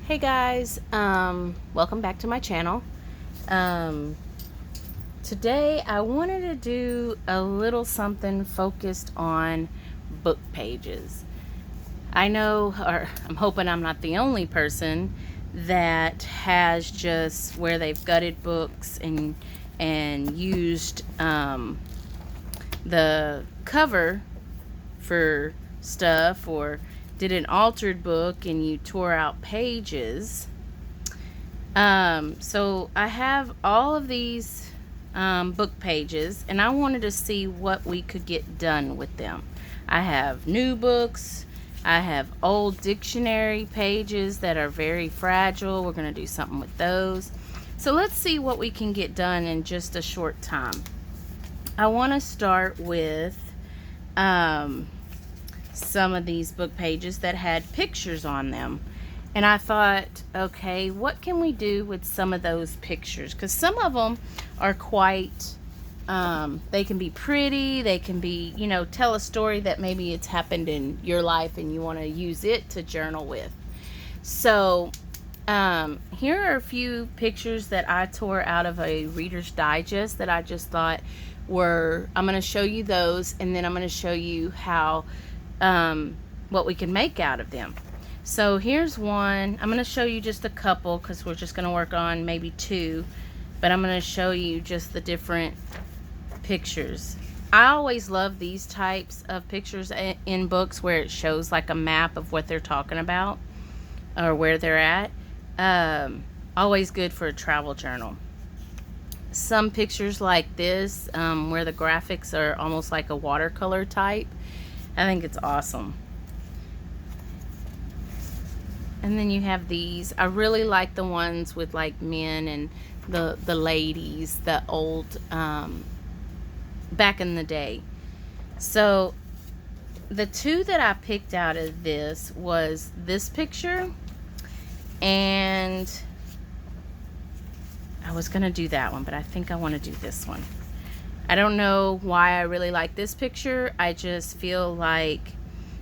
Hey guys, welcome back to my channel. Um, Today I wanted to do a little something focused on book pages. I know, or I'm hoping I'm not the only person that has just where they've gutted books and used the cover for stuff, or did an altered book and you tore out pages. So I have all of these book pages, and I wanted to see what we could get done with them. I have new books. I have old dictionary pages that are very fragile. We're going to do something with those. So let's see what we can get done in just a short time. I want to start with some of these book pages that had pictures on them. And I thought, okay, what can we do with some of those pictures? Because some of them are quite, they can be pretty, they can be, tell a story that maybe it's happened in your life and you want to use it to journal with. So, here are a few pictures that I tore out of a Reader's Digest that I just thought I'm going to show you those, and then I'm going to show you how, what we can make out of them. So here's one. I'm going to show you just a couple because we're just going to work on maybe two, but I'm going to show you just the different pictures. I always love these types of pictures in books where it shows like a map of what they're talking about or where they're at. Always good for a travel journal. Some pictures like this, where the graphics are almost like a watercolor type, I think it's awesome. And then you have these. I really like the ones with like men and the ladies, the old, back in the day. So the two that I picked out of this was this picture, and I was going to do that one, but I think I want to do this one. I don't know why I really like this picture. I just feel like,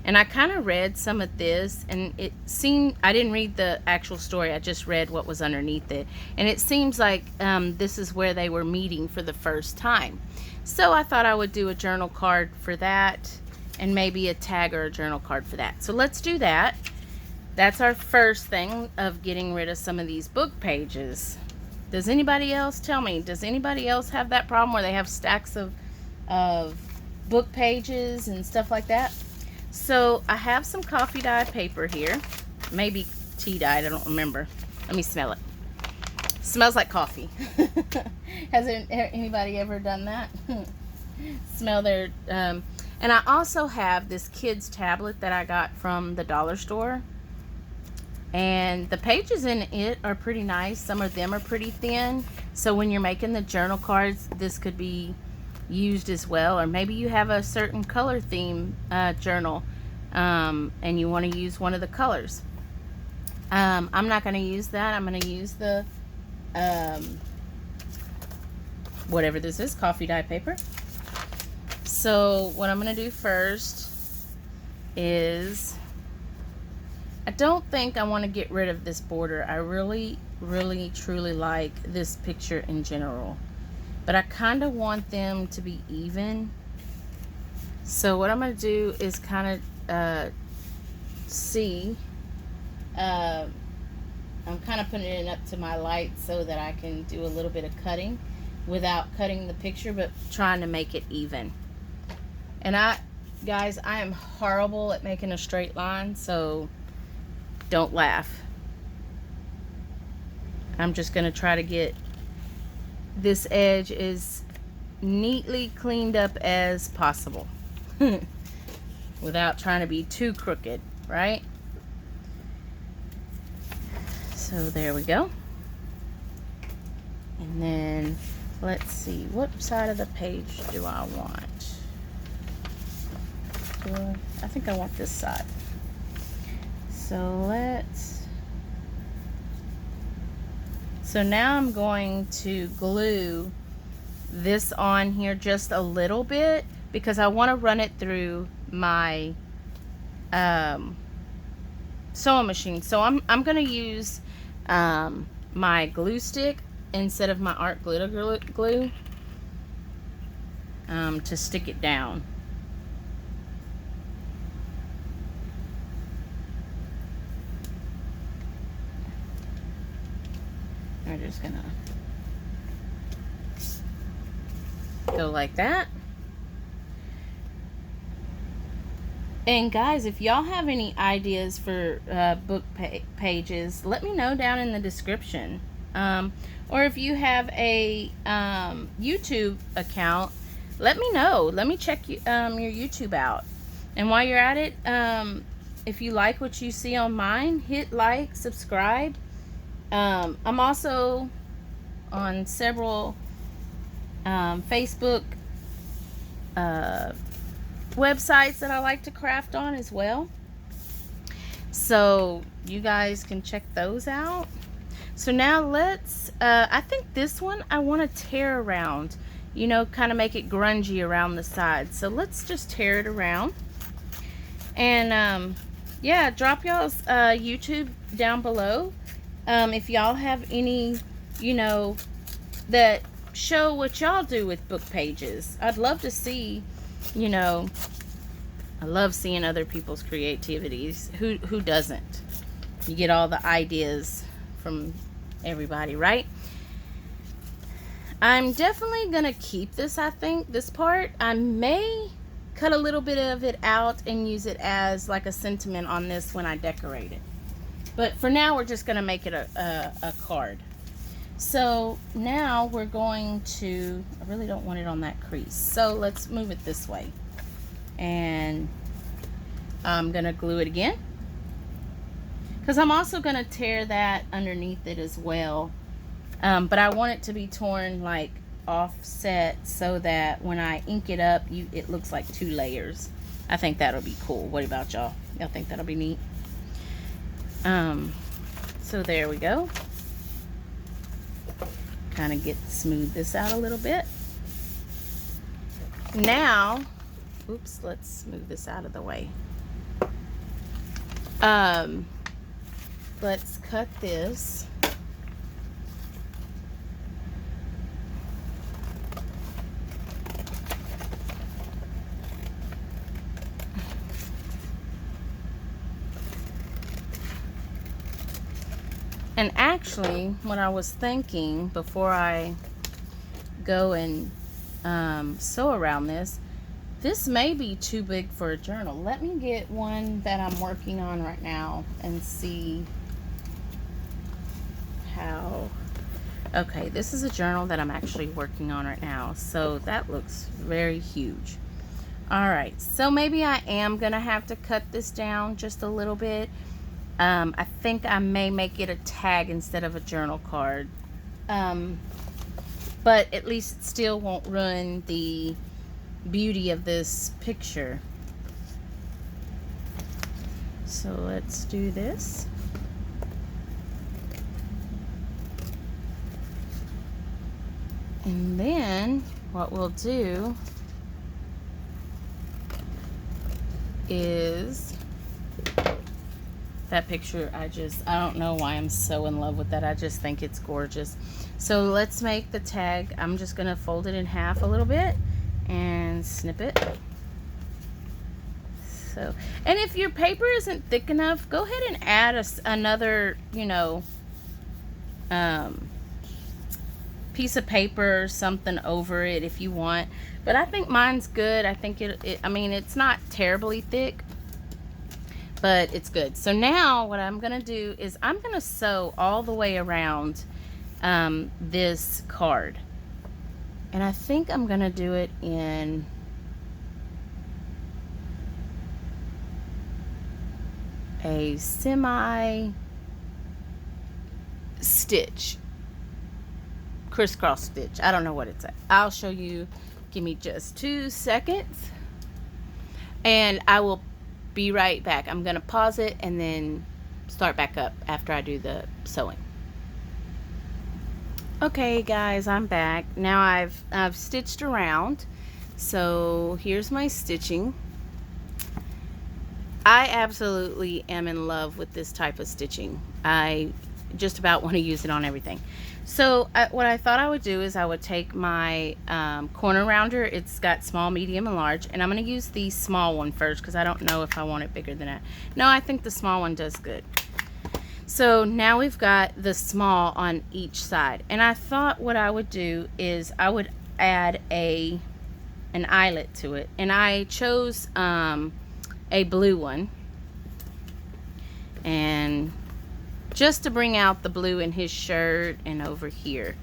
and I kind of read some of this, and it seemed, I didn't read the actual story, I just read what was underneath it. And it seems like this is where they were meeting for the first time. So I thought I would do a journal card for that, and maybe a tag or a journal card for that. So let's do that. That's our first thing of getting rid of some of these book pages. Does anybody else, tell me, does anybody else have that problem where they have stacks of book pages and stuff like that? So I have some coffee dye paper here, maybe tea dyed, I don't remember. Let me smell it. Smells like coffee. Has anybody ever done that? Smell their, and I also have this kids tablet that I got from the dollar store. And the pages in it are pretty nice. Some of them are pretty thin. So when you're making the journal cards, this could be used as well. Or maybe you have a certain color theme journal, and you want to use one of the colors. I'm not going to use that. I'm going to use the whatever this is, coffee dye paper. So what I'm going to do first is, I don't think I want to get rid of this border. I really, really, truly like this picture in general. But I kind of want them to be even. So what I'm going to do is kind of see. I'm kind of putting it up to my light so that I can do a little bit of cutting without cutting the picture, but trying to make it even. And guys, I am horrible at making a straight line, so don't laugh. I'm just going to try to get this edge as neatly cleaned up as possible without trying to be too crooked, right? So there we go. And then let's see, what side of the page do I want? I think I want this side. So now I'm going to glue this on here just a little bit because I want to run it through my sewing machine. So I'm gonna use my glue stick instead of my art glitter glue to stick it down. We're just gonna go like that. And guys, if y'all have any ideas for book pages, let me know down in the description. Or if you have a YouTube account, let me know. Let me check your YouTube out. And while you're at it, if you like what you see on mine, hit like, subscribe. I'm also on several Facebook websites that I like to craft on as well, so you guys can check those out. So now let's I think this one I want to tear around, you know, kind of make it grungy around the sides. So let's just tear it around. And yeah, drop y'all's YouTube down below if y'all have any, you know, that show what y'all do with book pages. I'd love to see, you know, I love seeing other people's creativities. Who doesn't? You get all the ideas from everybody, right? I'm definitely gonna keep this. I think this part, I may cut a little bit of it out and use it as like a sentiment on this when I decorate it. But for now, we're just gonna make it a card. So now we're going to, I really don't want it on that crease, so let's move it this way. And I'm gonna glue it again, because I'm also gonna tear that underneath it as well. But I want it to be torn like offset so that when I ink it up, it looks like 2 layers. I think that'll be cool. What about y'all? Y'all think that'll be neat? So there we go. Kind of smooth this out a little bit. Now, oops, let's move this out of the way. Let's cut this. And actually, what I was thinking before I go and sew around this may be too big for a journal. Let me get one that I'm working on right now and see how. Okay, this is a journal that I'm actually working on right now, so that looks very huge. All right, so maybe I am gonna have to cut this down just a little bit. I think I may make it a tag instead of a journal card. But at least it still won't ruin the beauty of this picture. So let's do this. And then what we'll do is that picture, I don't know why I'm so in love with that. I just think it's gorgeous. So let's make the tag. I'm just gonna fold it in half a little bit and snip it. So, and if your paper isn't thick enough, go ahead and add another, you know, piece of paper or something over it if you want. But I think mine's good. I think I mean, it's not terribly thick, but it's good. So now what I'm gonna do is I'm gonna sew all the way around this card, and I think I'm gonna do it in a semi stitch, crisscross stitch. I don't know what it's at. I'll show you. Give me just 2 seconds and I will be right back. I'm gonna pause it and then start back up after I do the sewing. Okay guys, I'm back. Now I've stitched around. So here's my stitching. I absolutely am in love with this type of stitching. I just about want to use it on everything. So what I thought I would do is I would take my corner rounder. It's got small, medium, and large, and I'm going to use the small one first because I don't know if I want it bigger than that. No, I think the small one does good. So now we've got the small on each side, and I thought what I would do is I would add an eyelet to it, and I chose a blue one, and just to bring out the blue in his shirt and over here.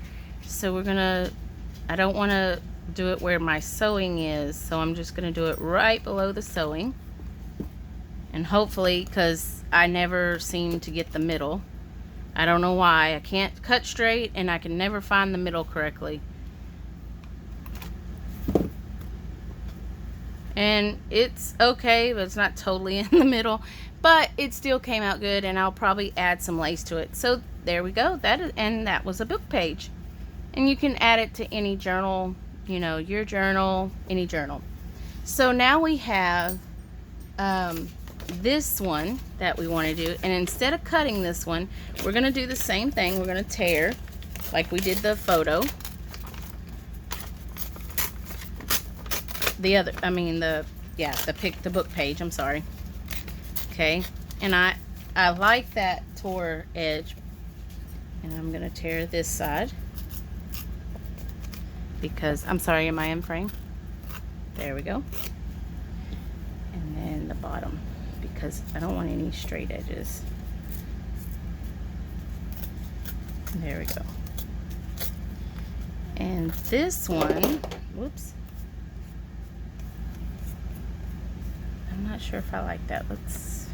So we're gonna, I don't want to do it where my sewing is, so I'm just gonna do it right below the sewing, and hopefully, because I never seem to get the middle, I don't know why, I can't cut straight and I can never find the middle correctly. And it's okay, but it's not totally in the middle, but it still came out good, and I'll probably add some lace to it. So there we go. That was a book page, and you can add it to any journal, you know, your journal, any journal. So now we have this one that we want to do, and instead of cutting this one, we're going to do the same thing. We're going to tear like we did the photo. The book page, I'm sorry. Okay, and I like that tore edge, and I'm gonna tear this side because, I'm sorry, am I in frame? There we go. And then the bottom, because I don't want any straight edges. There we go. And this one, whoops, I'm not sure if I like that. Let's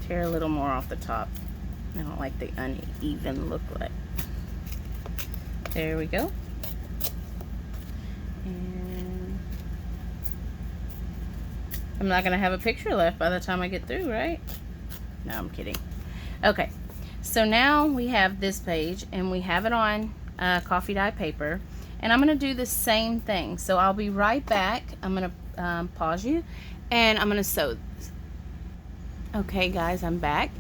tear a little more off the top. I don't like the uneven look like. There we go. And I'm not gonna have a picture left by the time I get through, right? No, I'm kidding. Okay, so now we have this page, and we have it on coffee dye paper, and I'm gonna do the same thing. So I'll be right back. I'm gonna pause you, and I'm gonna sew this. Okay guys, I'm back,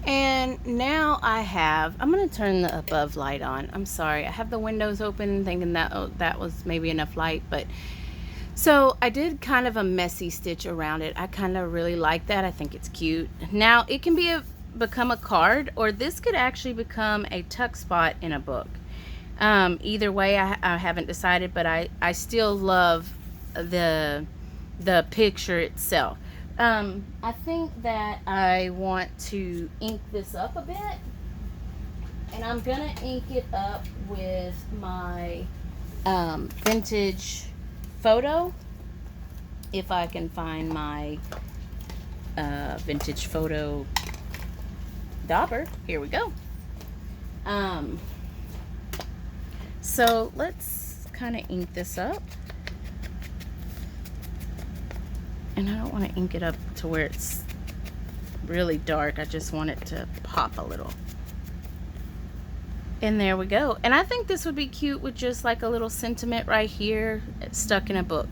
and now I'm gonna turn the above light on. I'm sorry, I have the windows open thinking that that was maybe enough light, but so I did kind of a messy stitch around it. I kind of really like that. I think it's cute. Now it can become a card, or this could actually become a tuck spot in a book. Either way, I haven't decided, but I still love the picture itself. I think that I want to ink this up a bit, and I'm gonna ink it up with my vintage photo, if I can find my vintage photo dauber. Here we go. So let's kind of ink this up. And I don't want to ink it up to where it's really dark. I just want it to pop a little. And there we go. And I think this would be cute with just like a little sentiment right here stuck in a book.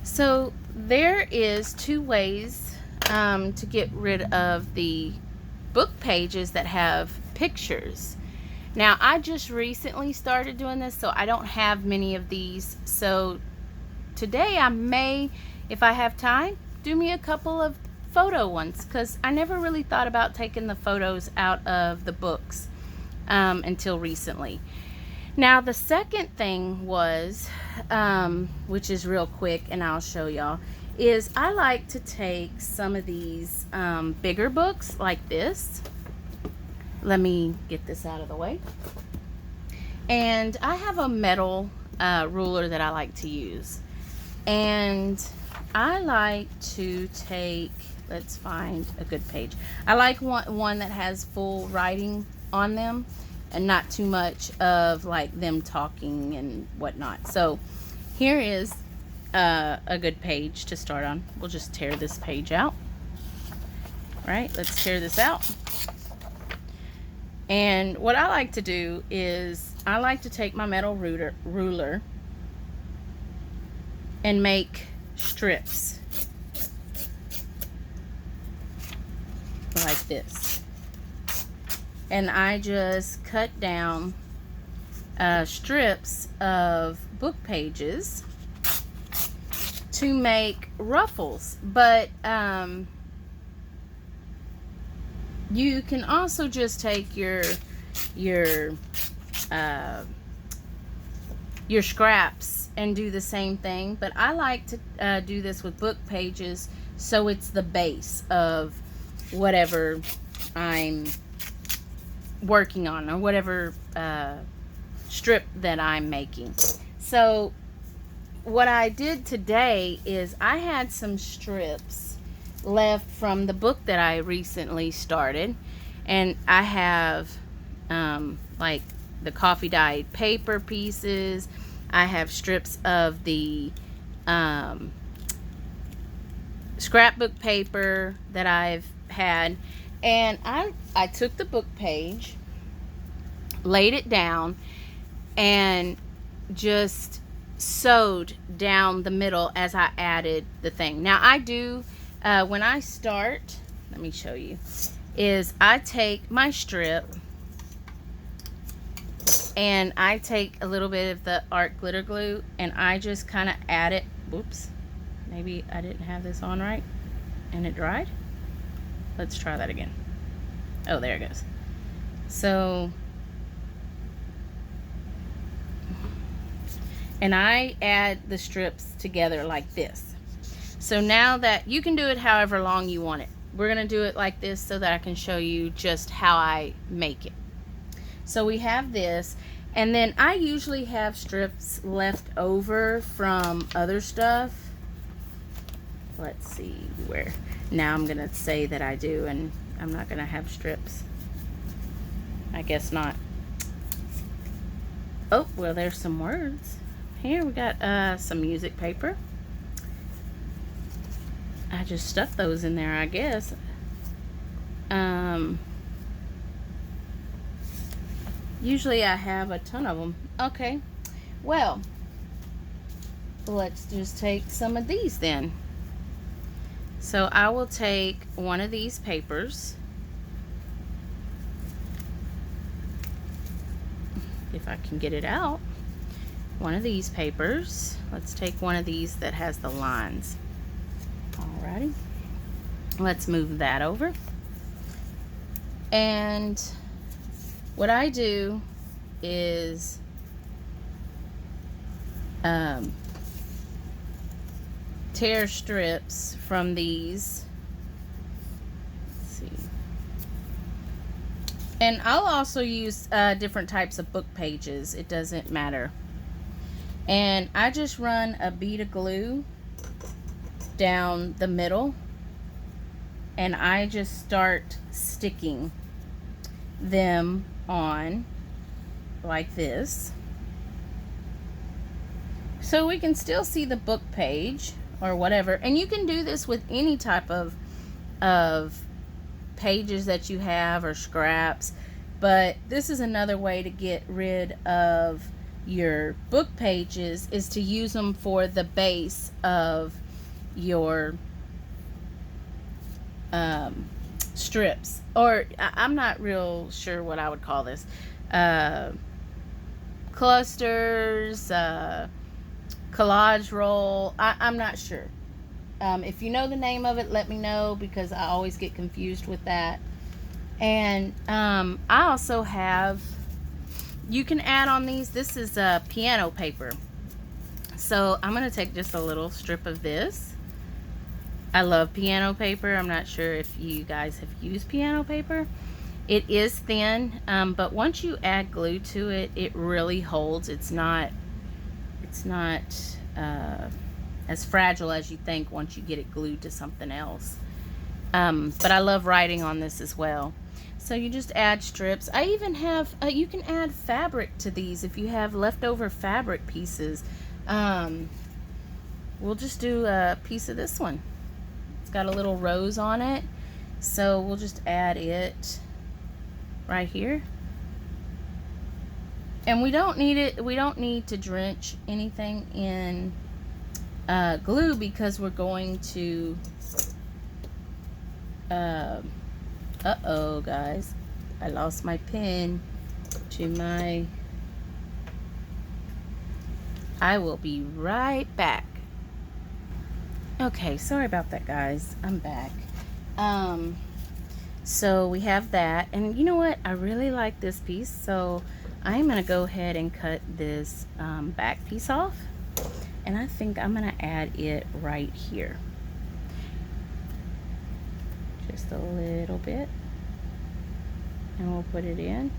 So there is 2 ways to get rid of the book pages that have pictures. Now I just recently started doing this, so I don't have many of these. So today I may, if I have time, do me a couple of photo ones, because I never really thought about taking the photos out of the books until recently. Now the second thing was, which is real quick and I'll show y'all, is I like to take some of these bigger books like this. Let me get this out of the way. And I have a metal ruler that I like to use. And I like to take, let's find a good page. I like one that has full writing on them and not too much of like them talking and whatnot. So here is a good page to start on. We'll just tear this page out. All right, let's tear this out. And what I like to do is I like to take my metal ruler and make strips. like this. And I just cut down strips of book pages to make ruffles. But you can also just take your scraps and do the same thing, but I like to do this with book pages, so it's the base of whatever I'm working on, or whatever strip that I'm making. So what I did today is I had some strips left from the book that I recently started, and I have like the coffee dyed paper pieces. I have strips of the scrapbook paper that I've had, and I took the book page, laid it down, and just sewed down the middle as I added the thing. Now I do, when I start, let me show you, is I take my strip and I take a little bit of the art glitter glue and I just kind of add it. Whoops, maybe I didn't have this on right and it dried. Let's try that again. Oh, there it goes. So, and I add the strips together like this. So now that you can do it however long you want it. We're gonna do it like this so that I can show you just how I make it. So we have this, and then I usually have strips left over from other stuff. Let's see where. Now I'm gonna say that I do, and I'm not gonna have strips. I guess not. Oh, well, there's some words. Here we got some music paper. I just stuffed those in there, I guess. Usually I have a ton of them. Okay, well, let's just take some of these then. So I will take one of these papers, if I can get it out. One of these papers. Let's take one of these that has the lines. Alrighty, let's move that over. And what I do is tear strips from these. Let's see. And I'll also use different types of book pages. It doesn't matter. And I just run a bead of glue down the middle, and I just start sticking them on like this, so we can still see the book page or whatever. And you can do this with any type of pages that you have or scraps, but this is another way to get rid of your book pages, is to use them for the base of your strips, or I'm not real sure what I would call this, clusters, collage roll. I'm not sure. If you know the name of it, let me know, because I always get confused with that. And I also have, you can add on these, this is piano paper. So I'm going to take just a little strip of this. I love piano paper. I'm not sure if you guys have used piano paper. It is thin, but once you add glue to it, it really holds. It's not as fragile as you think once you get it glued to something else. But I love writing on this as well. So you just add strips. I even have, you can add fabric to these if you have leftover fabric pieces. We'll just do a piece of this one. It's got a little rose on it, so we'll just add it right here. And we don't need it, we don't need to drench anything in glue, because we're going to Uh-oh, guys. I lost my pen to my... I will be right back. Okay, sorry about that, guys. I'm back. So we have that. And you know what? I really like this piece. So I'm going to go ahead and cut this back piece off. And I think I'm going to add it right here. Just a little bit. And we'll put it in.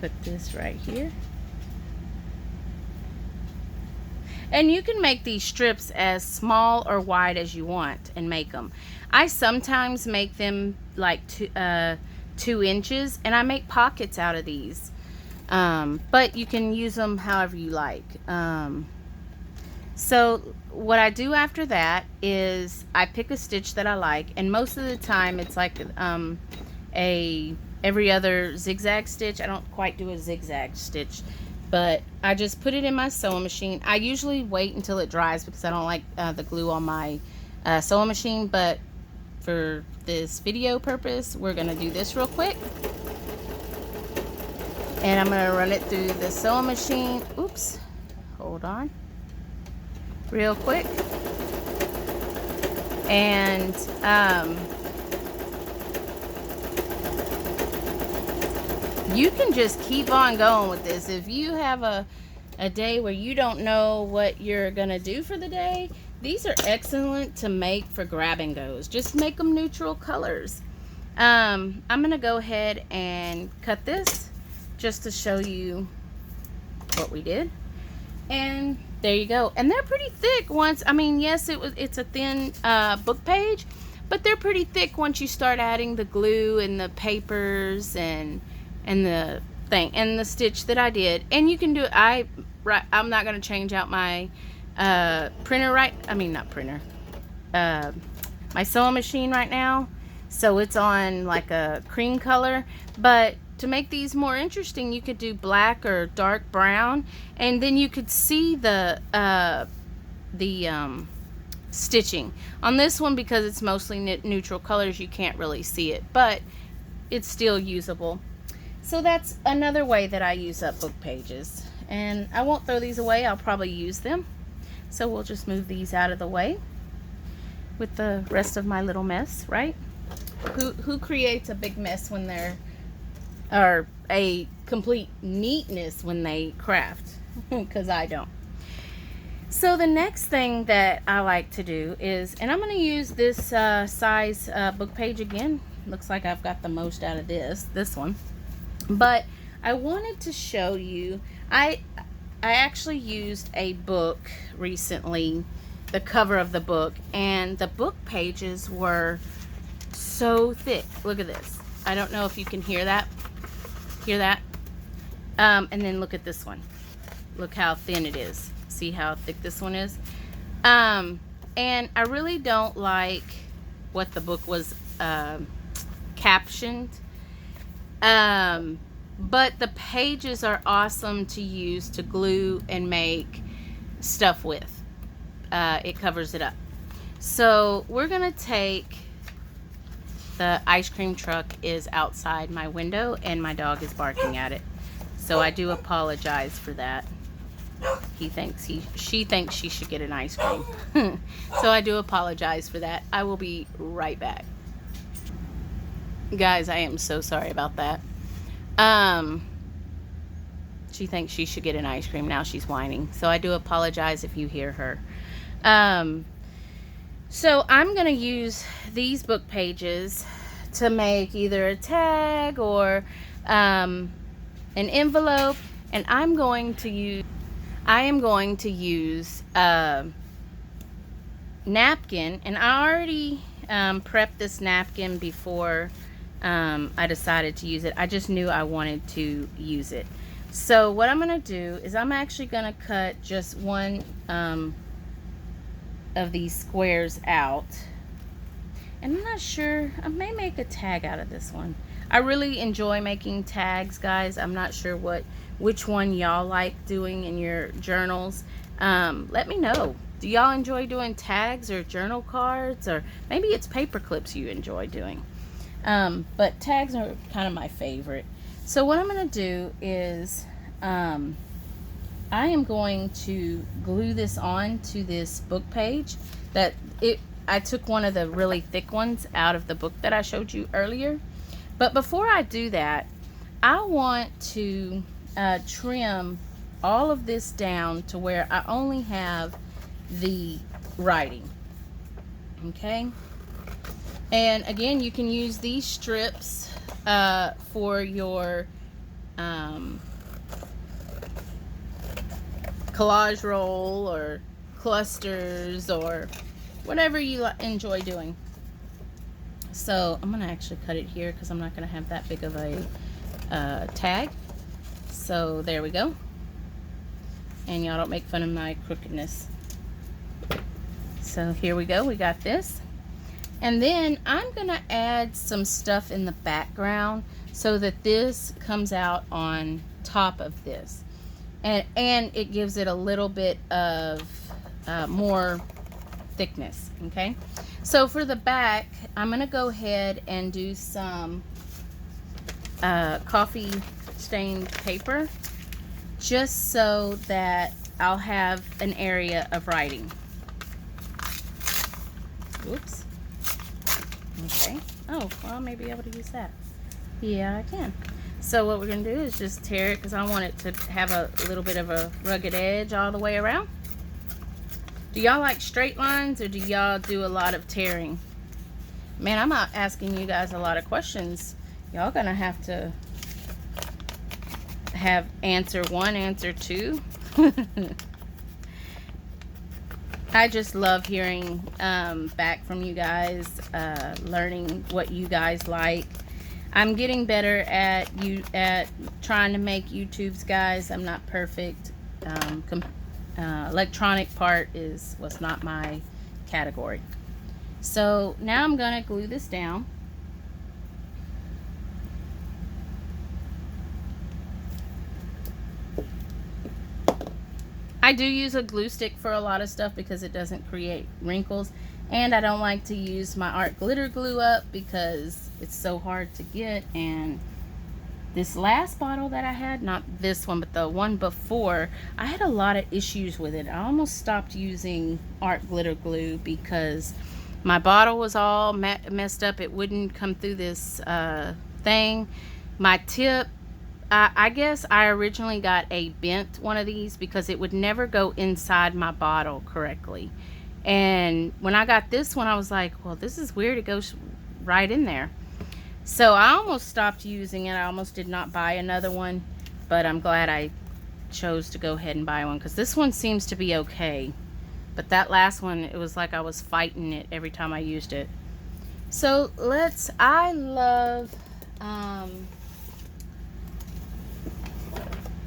Put this right here. And you can make these strips as small or wide as you want and make them. I sometimes make them like 2 inches, and I make pockets out of these. But you can use them however you like. So what I do after that is I pick a stitch that I like, and most of the time it's like every other zigzag stitch. I don't quite do a zigzag stitch, but I just put it in my sewing machine. I usually wait until it dries because I don't like the glue on my sewing machine, but for this video purpose, we're gonna do this real quick. And I'm gonna run it through the sewing machine. Oops, hold on. Real quick. And you can just keep on going with this. If you have a day where you don't know what you're gonna do for the day, these are excellent to make for grab and goes. Just make them neutral colors. I'm gonna go ahead and cut this just to show you what we did. And there you go. And they're pretty thick once, I mean, yes, it's a thin book page, but they're pretty thick once you start adding the glue and the papers and the thing and the stitch that I did. And you can do I'm not going to change out my printer my sewing machine right now, so it's on like a cream color. But to make these more interesting, you could do black or dark brown, and then you could see the stitching on this one. Because it's mostly neutral colors, you can't really see it, but it's still usable. So that's another way that I use up book pages. And I won't throw these away, I'll probably use them. So we'll just move these out of the way with the rest of my little mess, right? Who creates a big mess when they're, or a complete neatness when they craft? Because I don't. So the next thing that I like to do is, and I'm going to use this size book page again. Looks like I've got the most out of this one. But I wanted to show you, I actually used a book recently, the cover of the book, and the book pages were so thick. Look at this. I don't know if you can hear that. And then look at this one. Look how thin it is. See how thick this one is? And I really don't like what the book was captioned. But the pages are awesome to use to glue and make stuff with. It covers it up. So we're gonna take, the ice cream truck is outside my window and my dog is barking at it. So I do apologize for that. She thinks she should get an ice cream. So I do apologize for that. I will be right back. Guys, I am so sorry about that. She thinks she should get an ice cream. Now she's whining. So I do apologize if you hear her. So I'm going to use these book pages to make either a tag or an envelope. And I am going to use a napkin. And I already prepped this napkin before I decided to use it. I just knew I wanted to use it. So what I'm going to do is I'm actually going to cut just one of these squares out. And I'm not sure, I may make a tag out of this one. I really enjoy making tags, guys. I'm not sure which one y'all like doing in your journals. Let me know. Do y'all enjoy doing tags or journal cards, or maybe it's paper clips you enjoy doing? But tags are kind of my favorite. So what I'm going to do is I am going to glue this on to this book page. I took one of the really thick ones out of the book that I showed you earlier. But before I do that, I want to trim all of this down to where I only have the writing. Okay? And again, you can use these strips for your collage roll or clusters or whatever you enjoy doing. So I'm going to actually cut it here because I'm not going to have that big of a tag. So there we go. And y'all don't make fun of my crookedness. So here we go. We got this. And then I'm going to add some stuff in the background so that this comes out on top of this. And it gives it a little bit of more thickness, okay? So for the back, I'm going to go ahead and do some coffee stained paper just so that I'll have an area of writing. Whoops. Okay. Oh, well, I may be able to use that. Yeah, I can. So what we're going to do is just tear it because I want it to have a little bit of a rugged edge all the way around. Do y'all like straight lines or do y'all do a lot of tearing? Man, I'm not asking you guys a lot of questions. Y'all gonna have to have answer 1, answer 2. I just love hearing back from you guys, learning what you guys like. I'm getting better at trying to make YouTubes, guys. I'm not perfect. Electronic part was not my category. So now I'm gonna glue this down. I do use a glue stick for a lot of stuff because it doesn't create wrinkles, and I don't like to use my art glitter glue up because it's so hard to get. And this last bottle that I had, not this one but the one before, I had a lot of issues with it. I almost stopped using art glitter glue because my bottle was all messed up. It wouldn't come through this thing. My tip, I guess I originally got a bent one of these because it would never go inside my bottle correctly. And when I got this one, I was like, well, this is weird. It goes right in there. So I almost stopped using it. I almost did not buy another one, but I'm glad I chose to go ahead and buy one because this one seems to be okay. But that last one, it was like I was fighting it every time I used it. So I love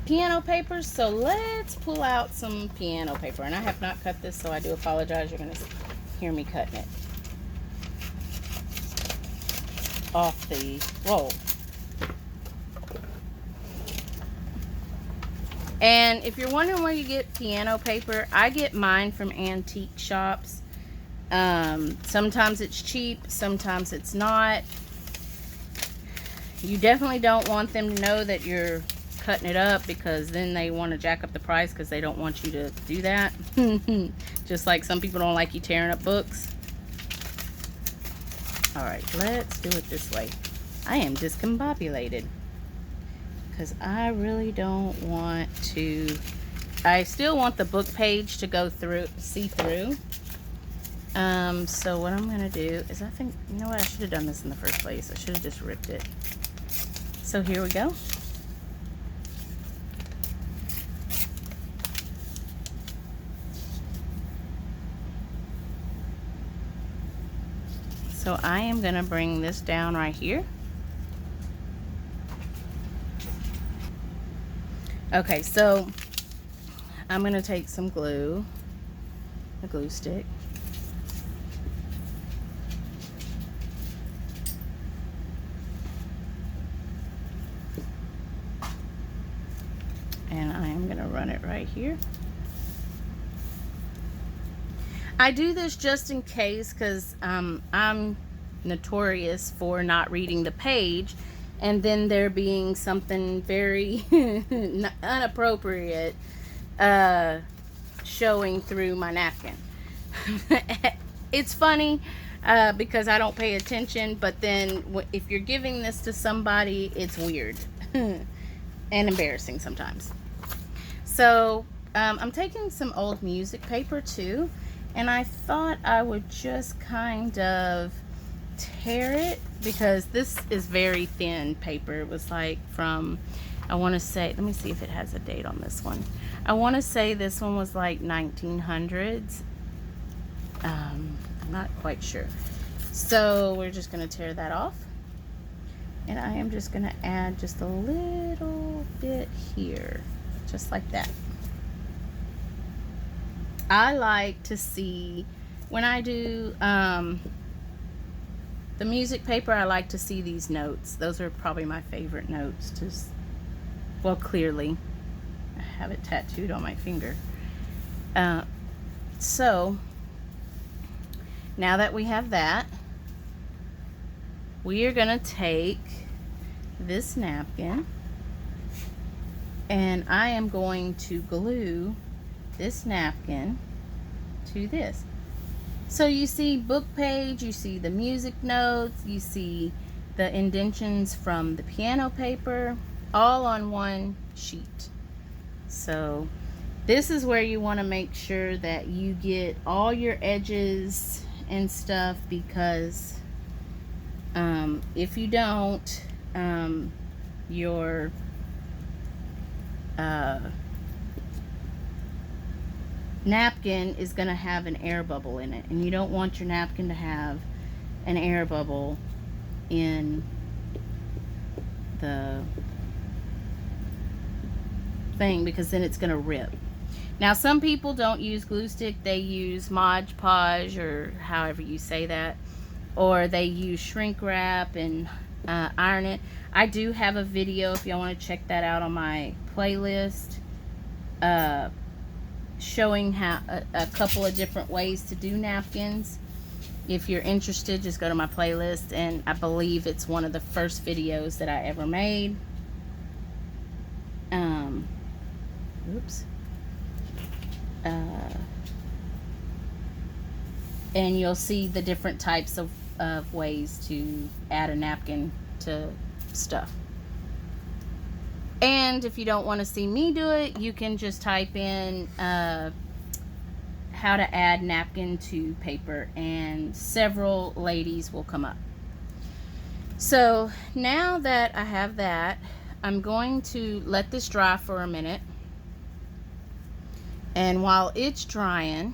piano papers, so let's pull out some piano paper. And I have not cut this, so I do apologize. You're going to hear me cutting it off the roll. And if you're wondering where you get piano paper, I get mine from antique shops. Sometimes it's cheap, sometimes it's not. You definitely don't want them to know that you're cutting it up because then they want to jack up the price because they don't want you to do that. Just like some people don't like you tearing up books. Alright, let's do it this way. I am discombobulated because I really don't want to. I still want the book page to go through, see through. So what I'm going to do is, I think, you know what, I should have done this in the first place. I should have just ripped it. So here we go. So I am going to bring this down right here. Okay, so I'm going to take some glue, a glue stick. And I am going to run it right here. I do this just in case because I'm notorious for not reading the page and then there being something very inappropriate showing through my napkin. It's funny because I don't pay attention, but then if you're giving this to somebody, it's weird and embarrassing sometimes. So I'm taking some old music paper too, and I thought I would just kind of tear it because this is very thin paper. It was like from, I want to say, let me see if it has a date on this one. I want to say this one was like 1900s. I'm not quite sure. So we're just going to tear that off. And I am just going to add just a little bit here. Just like that. I like to see, when I do the music paper, I like to see these notes. Those are probably my favorite notes. Just, well, clearly. I have it tattooed on my finger. So, now that we have that, we are going to take this napkin and I am going to glue this napkin to this. So you see book page, you see the music notes, you see the indentions from the piano paper, all on one sheet. So this is where you want to make sure that you get all your edges and stuff, because if you don't, your napkin is going to have an air bubble in it, and you don't want your napkin to have an air bubble in the thing, because then it's going to rip. Now some people don't use glue stick, they use Mod Podge, or however you say that, or they use shrink wrap and iron it. I do have a video if y'all want to check that out on my playlist, showing how a couple of different ways to do napkins. If you're interested, just go to my playlist, and I believe it's one of the first videos that I ever made. Oops. And you'll see the different types of ways to add a napkin to stuff. And if you don't want to see me do it, you can just type in how to add napkin to paper, and several ladies will come up. So now that I have that, I'm going to let this dry for a minute. And while it's drying,